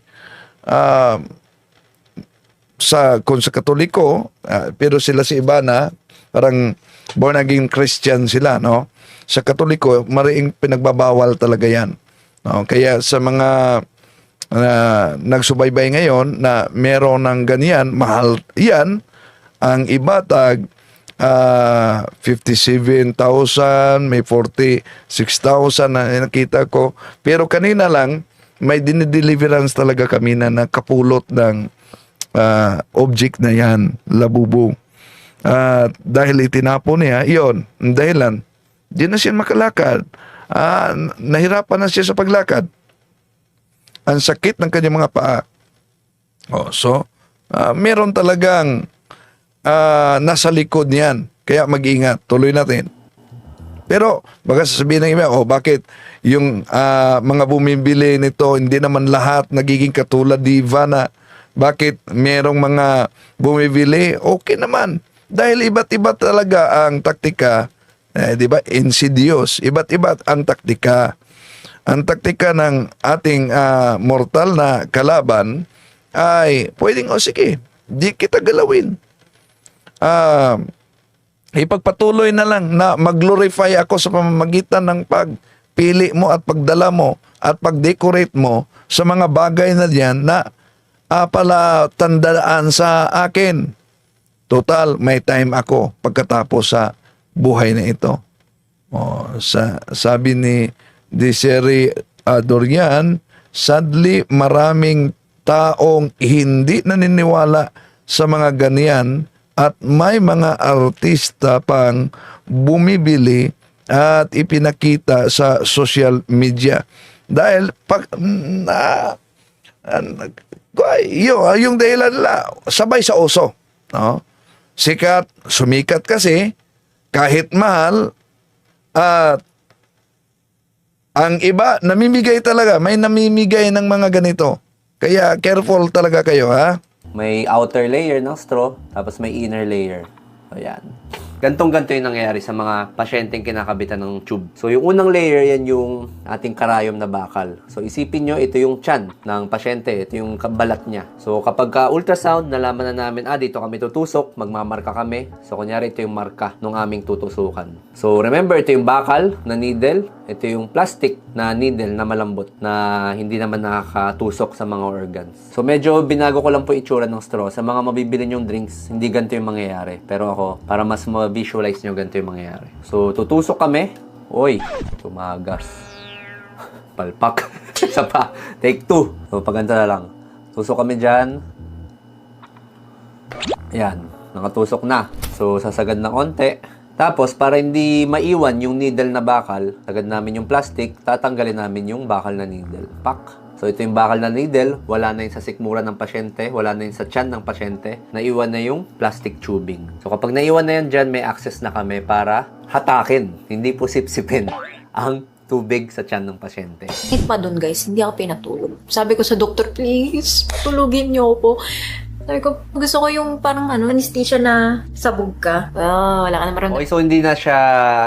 C: kung sa Katoliko, pero sila si Ibana, parang born again Christian sila, no? Sa Katoliko, mariing pinagbabawal talaga yan. No? Kaya sa mga nagsubaybay ngayon na meron ng ganyan, mahal yan, ang iba tag 57,000, may 46,000 na nakita ko. Pero kanina lang, may dinideliverance talaga kami na nakapulot ng object na yan, labubo. Dahil itinapon niya, iyon, dahilan, di na siya makalakad. Nahirapan na siya sa paglakad. Ang sakit ng kanyang mga paa. Meron talagang nasa likod niyan. Kaya mag-ingat. Tuloy natin. Pero, baka sasabihin ng iba, bakit yung mga bumibili nito, hindi naman lahat nagiging katulad ni Ivana? Bakit merong mga bumibili? Okay naman. Dahil iba't iba talaga ang taktika. Di ba? Insidious. Iba't iba ang taktika. Ang taktika ng ating mortal na kalaban ay pwedeng, sige, di kita galawin. Ipagpatuloy na lang na mag-glorify ako sa pamamagitan ng pagpili mo at pagdala mo at pag-decorate mo sa mga bagay na diyan na pala tandaan sa akin. Total, may time ako pagkatapos sa buhay na ito. Sabi ni Desiree Dorian, sadly maraming taong hindi naniniwala sa mga ganyan at may mga artista pang bumibili at ipinakita sa social media. Dahil yung dahilan nila, sabay sa uso. No? Sumikat kasi, kahit mahal, at ang iba, namimigay talaga. May namimigay ng mga ganito. Kaya careful talaga kayo, ha?
I: May outer layer ng straw, tapos may inner layer. So, yan. Gantong-ganto yung nangyayari sa mga pasyenteng kinakabitan ng tube. So, yung unang layer, yan yung ating karayom na bakal. So, isipin nyo, ito yung tiyan ng pasyente. Ito yung balat niya. So, kapag ultrasound, nalaman na namin, dito kami tutusok, magmamarka kami. So, kunyari, ito yung marka ng aming tutusukan. So, remember, ito yung bakal na needle. Ito yung plastic na needle na malambot na hindi naman nakakatusok sa mga organs. So, medyo binago ko lang po itsura ng straw. Sa mga mabibili nyong drinks, hindi ganito yung mangyayari. Pero ako, para mas ma-visualize nyo ganito yung mangyayari. So, tutusok kami. Uy, tumagas. Palpak. Isa pa. Take 2. So, paganta na lang. Tusok kami dyan. Ayan. Nakatusok na. So, sasagad ng onte. Tapos, para hindi maiwan yung needle na bakal, sagad namin yung plastic, tatanggalin namin yung bakal na needle. Pak! So, ito yung bakal na needle, wala na yung sa sikmura ng pasyente, wala na yung sa tiyan ng pasyente, naiwan na yung plastic tubing. So, kapag naiwan na yan dyan, may access na kami para hatakin, hindi po sipsipin ang tubig sa tiyan ng pasyente.
B: Kahit pa dun guys, hindi ako pinatulog. Sabi ko sa doktor, please, tulugin niyo ako. Sabi ko, gusto ko yung parang anesthesia na sabog ka. Well, wala ka naman.
I: Okay, so hindi na siya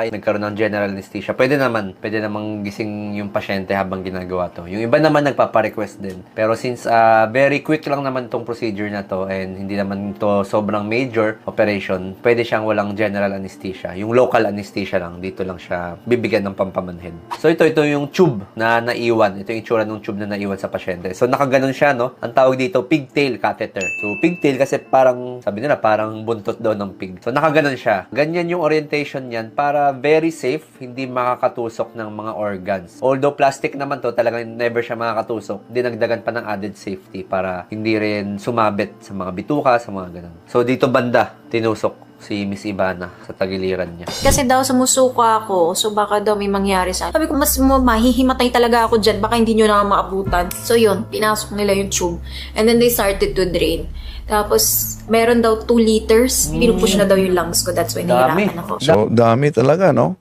I: nagkaroon ng general anesthesia. Pwede namang gising yung pasyente habang ginagawa to. Yung iba naman nagpapa-request din. Pero since very quick lang naman tong procedure na to and hindi naman to sobrang major operation, pwede siyang walang general anesthesia. Yung local anesthesia lang, dito lang siya bibigyan ng pampamanhin. So ito yung tube na naiwan. Ito yung itsura ng tube na naiwan sa pasyente. So nakaganon siya, no? Ang tawag dito, pigtail catheter. So So, pigtail kasi parang, sabi nila, parang buntot daw ng pig. So, nakaganon siya. Ganyan yung orientation niyan para very safe, hindi makakatusok ng mga organs. Although plastic naman to, talagang never siya makakatusok. Dinagdagan pa ng added safety para hindi rin sumabit sa mga bituka, sa mga ganon. So, dito banda, tinusok si Miss Ivana sa tagiliran niya.
B: Kasi daw sumusuka ako, so baka daw may mangyari sa akin. Sabi ko, mas mahihimatay talaga ako dyan, baka hindi nyo na maabutan. So yun, pinasok nila yung tube. And then they started to drain. Tapos, meron daw 2 liters. Pinupush na daw yung lungs ko. That's why nahirapan ako.
C: So, dami talaga, no?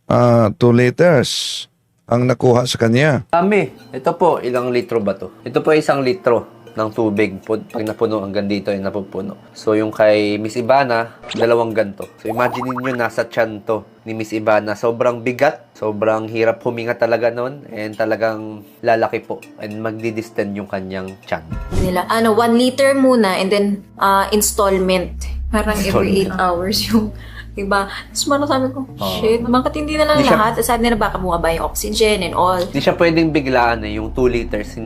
C: 2 liters ang nakuha sa kanya.
I: Dami. Ito po, ilang litro ba to? Ito po 1 litro ng tubig. Pag napuno, hanggang dito ay napupuno. So, yung kay Miss Ivana, 2 ganto. So, imagine niyo nasa tiyan to ni Miss Ivana. Sobrang bigat. Sobrang hirap huminga talaga nun. And talagang lalaki po. And magdi-distend yung kanyang tiyan.
B: Nila, 1 liter muna and then installment. Parang every 8 hours yung diba? Tapos parang sabi ko, shit, bakit hindi na lang lahat? Sabi nila baka bumaba yung oxygen and all.
I: Hindi siya pwedeng biglaan yung 2 liters.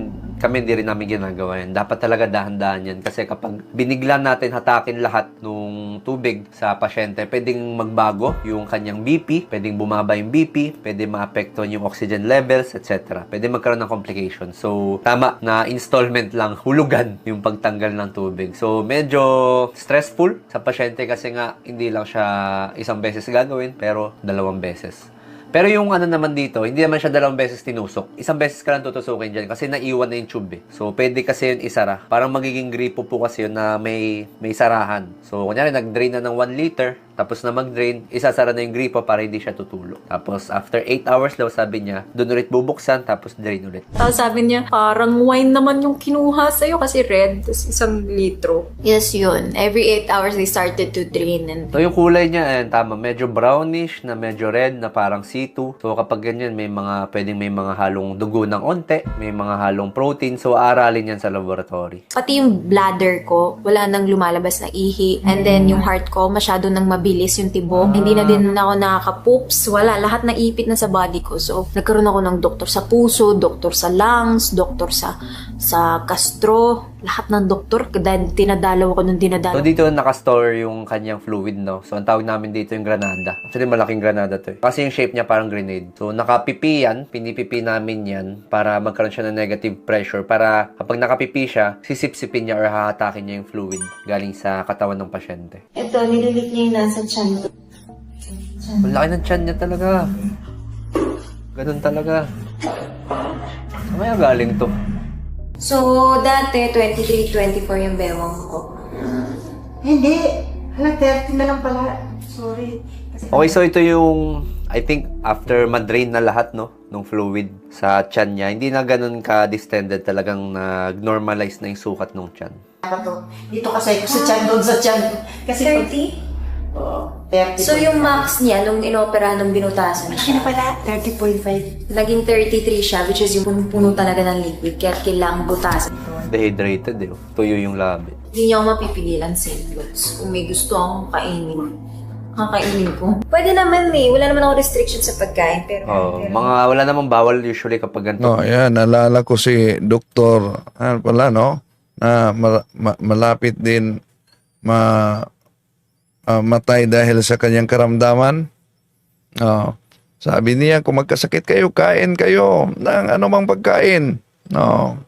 I: Kami hindi rin namin ginagawa yan. Dapat talaga dahan-dahan yan. Kasi kapag binigla natin hatakin lahat ng tubig sa pasyente, pwedeng magbago yung kanyang BP, pwedeng bumaba yung BP, pwedeng maapektuhan yung oxygen levels, etc. Pwede magkaroon ng complication. So, tama na installment lang, hulugan yung pagtanggal ng tubig. So, medyo stressful sa pasyente kasi nga hindi lang siya 1 beses gagawin, pero 2 beses. Pero yung naman dito, hindi naman siya 2 beses tinusok. 1 beses ka lang tutusukin dyan kasi naiwan na yung tube eh. So, pwede kasi yun isara. Parang magiging gripo po kasi yun na may sarahan. So, kunyari, nag-drain na ng 1 liter, tapos na mag-drain, isasara na yung gripo para hindi siya tutulo. Tapos, after 8 hours daw, sabi niya, doon ulit bubuksan, tapos drain ulit.
B: Tapos sabi niya, parang wine naman yung kinuha sa'yo kasi red, tapos 1 litro. Yes, yun. Every 8 hours, they started to drain. And
I: So, yung kulay niya, tama, medyo brownish, na medyo red, na parang C2. So, kapag ganyan, pwedeng may mga halong dugo ng onte, may mga halong protein. So, aralin yan sa laboratory.
B: pati yung bladder ko, wala nang lumalabas na ihi. And then, yung heart ko, masyado nang mabilis yung tibok. Hindi na din ako nakaka-poops. Wala. Lahat na ipit na sa body ko. So, nagkaroon ako ng doktor sa puso, doktor sa lungs, doktor sa gastro. Lahat ng doktor. Dahil dinadalaw ako nung dinadalaw.
I: So, dito nakastore yung kanyang fluid, no? So, ang tawag namin dito yung granada. Actually, malaking granada to eh. Kasi yung shape niya parang grenade. So, nakapipi yan. Pinipipi namin yan para magkaroon siya ng negative pressure. Para kapag nakapipi siya, sisipsipin niya or hahatakin niya yung fluid galing sa katawan ng pasyente.
B: Ito, nililit niya yung nasa tiyan.
I: Ang laki ng tiyan niya talaga. Ganun talaga. Saan kaya galing to?
B: So, dati, 23, 24 yung bewang ko.
J: Hindi. 30 na lang pala. Sorry.
I: Okay, so ito yung, I think, after madrain na lahat, no? Nung fluid sa tiyan niya. Hindi na ganun ka-distended, talagang nag-normalize na yung sukat ng tiyan.
J: Dito kasi ko sa tiyan, doon sa tiyan. Kasi
B: 30?
J: Oo. 30.
B: So, yung max niya, nung inopera, nung binutasan
J: Kasi na
B: siya,
J: pala, 30.5.
B: naging 33 siya, which is yung puno talaga ng liquid, kaya kailangang butasan.
I: Dehydrated, eh. Tuyo yung labi.
B: Hindi niya ako mapipigilan sa goods. Kung may gusto akong kainin, kakainin ko. Pwede naman eh. Wala naman ako restriction sa pagkain. Pero,
I: Wala namang bawal usually kapag ganito.
C: No, ayan, nalala ko si Doktor, no? Na malapit din matay dahil sa kanyang karamdaman. Sabi niya, kung magkasakit kayo, kain kayo ng anumang pagkain. No.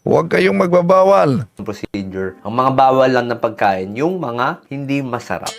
C: Huwag kayong magbabawal.
I: Procedure. Ang mga bawal lang na pagkain, yung mga hindi masarap.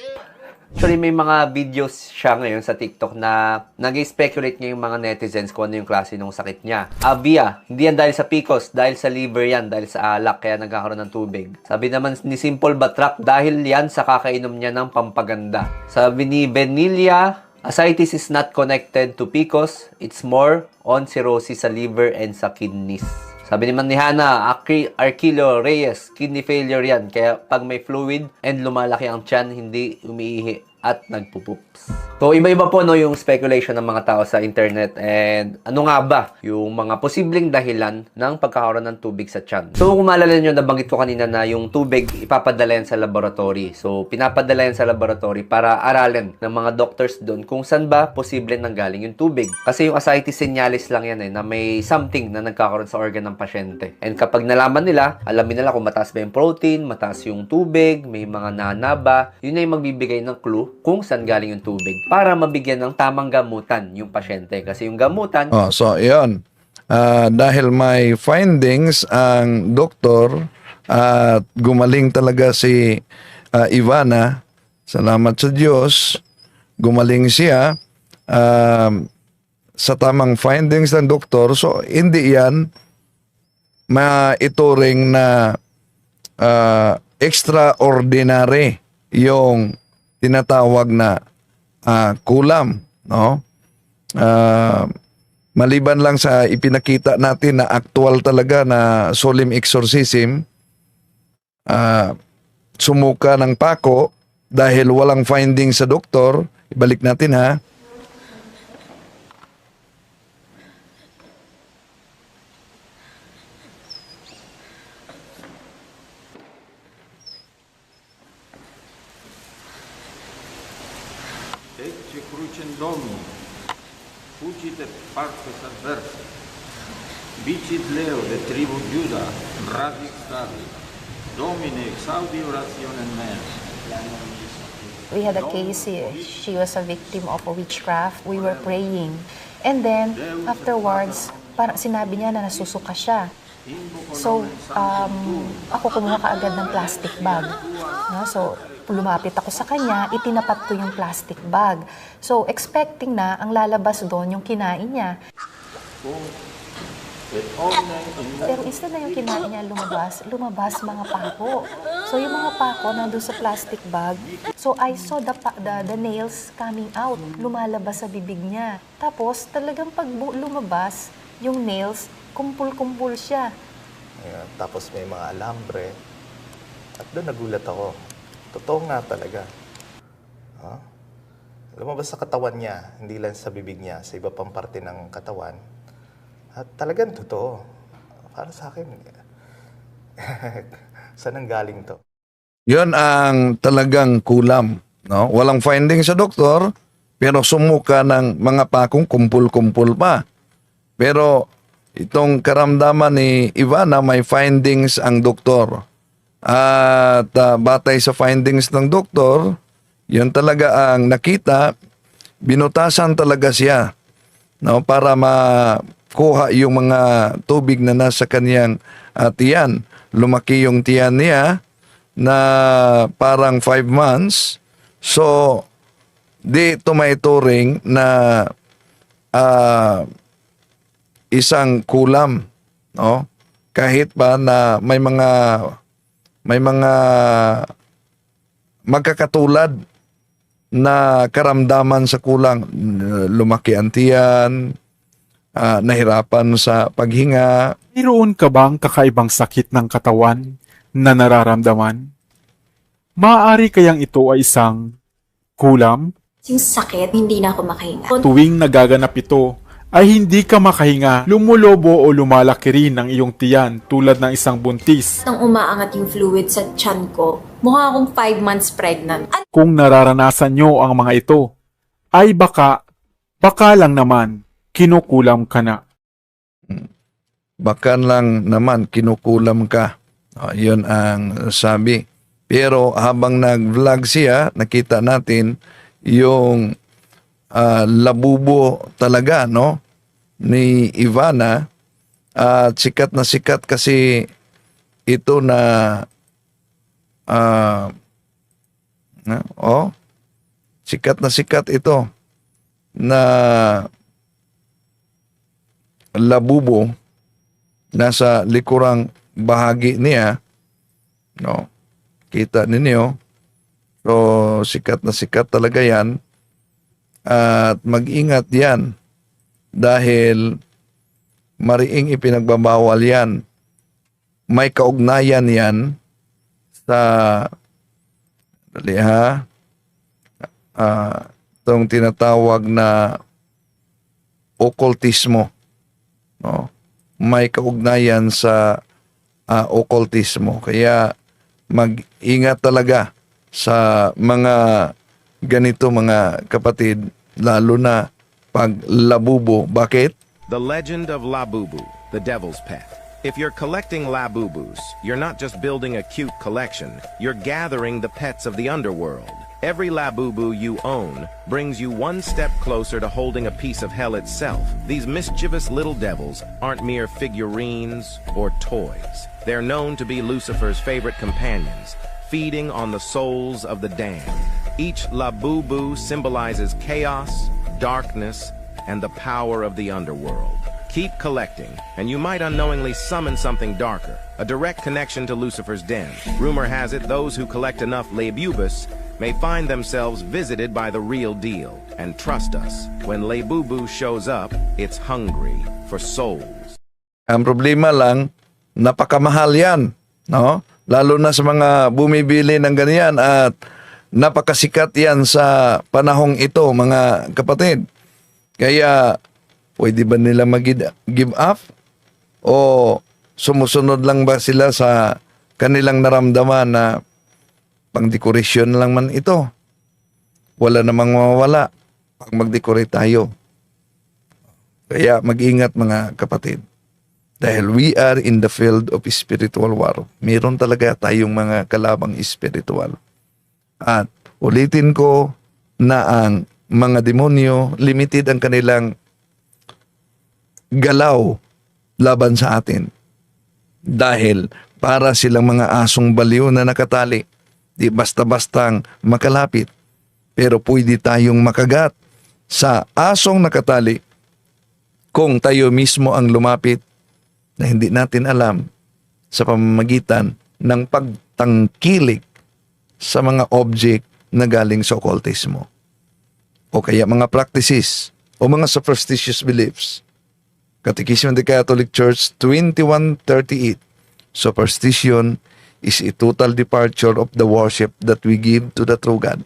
I: Actually, may mga videos siya ngayon sa TikTok na nag-speculate niya yung mga netizens kung ano yung klase ng sakit niya. Abia, hindi yan dahil sa PCOS, dahil sa liver yan, dahil sa alak, kaya nagkakaroon ng tubig. Sabi naman ni Simple Batrak, dahil yan sa kakainom niya ng pampaganda. Sabi ni Benilia, ascites is not connected to PCOS, it's more on cirrhosis sa liver and sa kidneys. Sabi naman ni Hana, Arquilo Reyes, kidney failure yan. Kaya pag may fluid and lumalaki ang tiyan, hindi umiihi. at nagpupups. So, iba-iba po no, yung speculation ng mga tao sa internet and ano nga ba yung mga posibleng dahilan ng pagkakaroon ng tubig sa tiyan. So, kung maalala nyo, nabanggit ko kanina na yung tubig ipapadala yan sa laboratory. So, pinapadala yan sa laboratory para aralin ng mga doctors doon kung saan ba posible nanggaling yung tubig. Kasi yung ascites signalis lang yan na may something na nagkakaroon sa organ ng pasyente. And kapag nalaman nila, alamin nila kung mataas ba yung protein, mataas yung tubig, may mga nanaba, yun na yung magbibigay ng clue kung saan galing yung tubig para mabigyan ng tamang gamutan yung pasyente. Kasi yung gamutan...
C: So, yun. Dahil may findings ang doktor at gumaling talaga si Ivana, salamat sa Diyos, gumaling siya sa tamang findings ng doktor. So, hindi yan maituring na extraordinary yung tinatawag na kulam, no? Maliban lang sa ipinakita natin na actual talaga na solemn exorcism, sumuka ng pako dahil walang finding sa doktor. Ibalik natin ha.
E: Ecce crucem Domini, fugite partes adverse, vicit Leo de tribu Juda, radix David, Domine exaudi orationem mea.
F: We had a case, she was a victim of a witchcraft. We were praying. And then, afterwards, parang sinabi niya na nasusuka siya. So, ako kumuha kaagad ng plastic bag. No? So, lumapit ako sa kanya, itinapat ko yung plastic bag. So, expecting na ang lalabas doon yung kinain niya. Pero instead na yung kinain niya lumabas mga pako. So, yung mga pako nandun sa plastic bag. So, I saw the nails coming out. Lumalabas sa bibig niya. Tapos, talagang pag lumabas, yung nails, kumpul-kumpul siya.
G: Ayan, tapos may mga alambre. At doon nagulat ako. Totoo nga talaga. Lumabas sa katawan niya, hindi lang sa bibig niya, sa iba pang parte ng katawan. At talagang totoo. Para sa akin, saan ang galing to?
C: Yun ang talagang kulam. No? Walang finding sa doktor, pero sumuka ng mga pakong kumpul-kumpul pa. Pero itong karamdaman ni Ivana, may findings ang doktor. At batay sa findings ng doktor, yun talaga ang nakita, binutasan talaga siya, no, para makuha yung mga tubig na nasa kanyang tiyan. Lumaki yung tiyan niya na parang 5 months. So, di ito maituring na isang kulam, no? Kahit pa na may mga magkakatulad na karamdaman sa kulang. Lumaki ang tiyan, nahirapan sa paghinga.
A: Mayroon ka bang kakaibang sakit ng katawan na nararamdaman? Maaari kayang ito ay isang kulam?
B: Yung sakit, hindi na ako makahinga.
A: Tuwing nagaganap ito, ay hindi ka makahinga, lumulobo o lumalaki rin ang iyong tiyan tulad ng isang buntis.
B: Nang umaangat yung fluid sa tiyan ko, mukha akong 5 months pregnant.
A: Kung nararanasan nyo ang mga ito, ay baka lang naman, kinukulam ka na.
C: Baka lang naman, kinukulam ka. Yun ang sabi. Pero habang nag-vlog siya, nakita natin yung labubo talaga, no, ni Ivana. At sikat na sikat kasi ito na sikat na sikat ito na labubo nasa likurang bahagi niya, no, kita ninyo. So sikat na sikat talaga yan. At mag-ingat yan dahil mariing ipinagbabawal yan. May kaugnayan yan sa itong tinatawag na occultismo. No? May kaugnayan sa occultismo. Kaya mag-ingat talaga sa mga ganito mga kapatid, lalo na pag labubo. Bakit?
D: The legend of Labubu, the devil's pet. If you're collecting Labubus, you're not just building a cute collection, you're gathering the pets of the underworld. Every Labubu you own brings you one step closer to holding a piece of hell itself. These mischievous little devils aren't mere figurines or toys. They're known to be Lucifer's favorite companions, feeding on the souls of the damned. Each Labubu symbolizes chaos, darkness, and the power of the underworld. Keep collecting, and you might unknowingly summon something darker, a direct connection to Lucifer's den. Rumor has it those who collect enough Labubus may find themselves visited by the real deal. And trust us, when Labubu shows up, it's hungry for souls.
C: Ang problema lang, napakamahal yan. No? Lalo na sa mga bumibili ng ganyan at napakasikat yan sa panahong ito, mga kapatid. Kaya, pwede ba nila mag-give up? O sumusunod lang ba sila sa kanilang naramdaman na pang-decoration lang man ito? Wala namang mawawala pag mag-decorate tayo. Kaya mag-ingat mga kapatid. Dahil we are in the field of spiritual war. Meron talaga tayong mga kalabang spiritual. At ulitin ko na ang mga demonyo, limited ang kanilang galaw laban sa atin. Dahil para silang mga asong baliw na nakatali. Di basta-bastang makalapit. Pero pwede tayong makagat sa asong nakatali kung tayo mismo ang lumapit na hindi natin alam sa pamamagitan ng pagtangkilik sa mga object na galing sa occultismo. O kaya mga practices o mga superstitious beliefs. Catechism of the Catholic Church 2138. Superstition is a total departure of the worship that we give to the true God.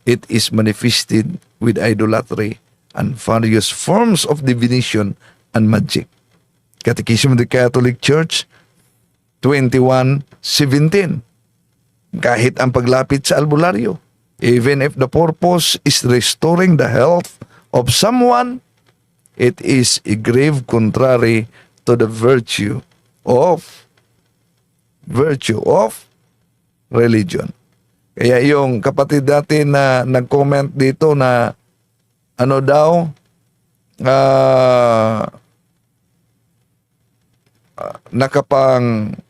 C: It is manifested with idolatry and various forms of divination and magic. Catechism of the Catholic Church 21:17. Kahit ang paglapit sa albularyo, even if the purpose is restoring the health of someone, it is a grave contrary to the virtue of religion. Kaya yung kapatid natin na nag-comment dito na ano daw, nakapang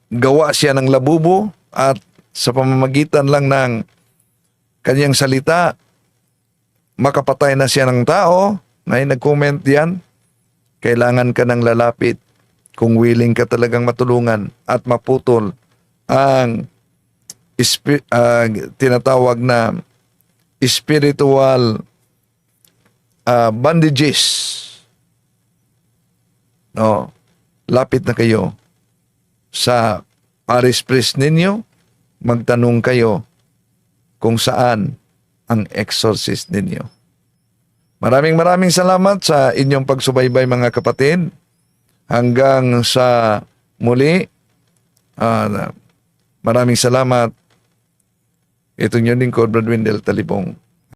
C: gawa siya ng labubo at sa pamamagitan lang ng kanyang salita, makapatay na siya ng tao. May nag-comment yan, kailangan ka ng lalapit kung willing ka talagang matulungan at maputol ang tinatawag na spiritual bandages. No, lapit na kayo sa parish priest ninyo, magtanong kayo kung saan ang exorcist ninyo. Maraming salamat sa inyong pagsubaybay mga kapatid. Hanggang sa muli, maraming salamat. Ito nyo lingkod, Brad Wendell Talibong.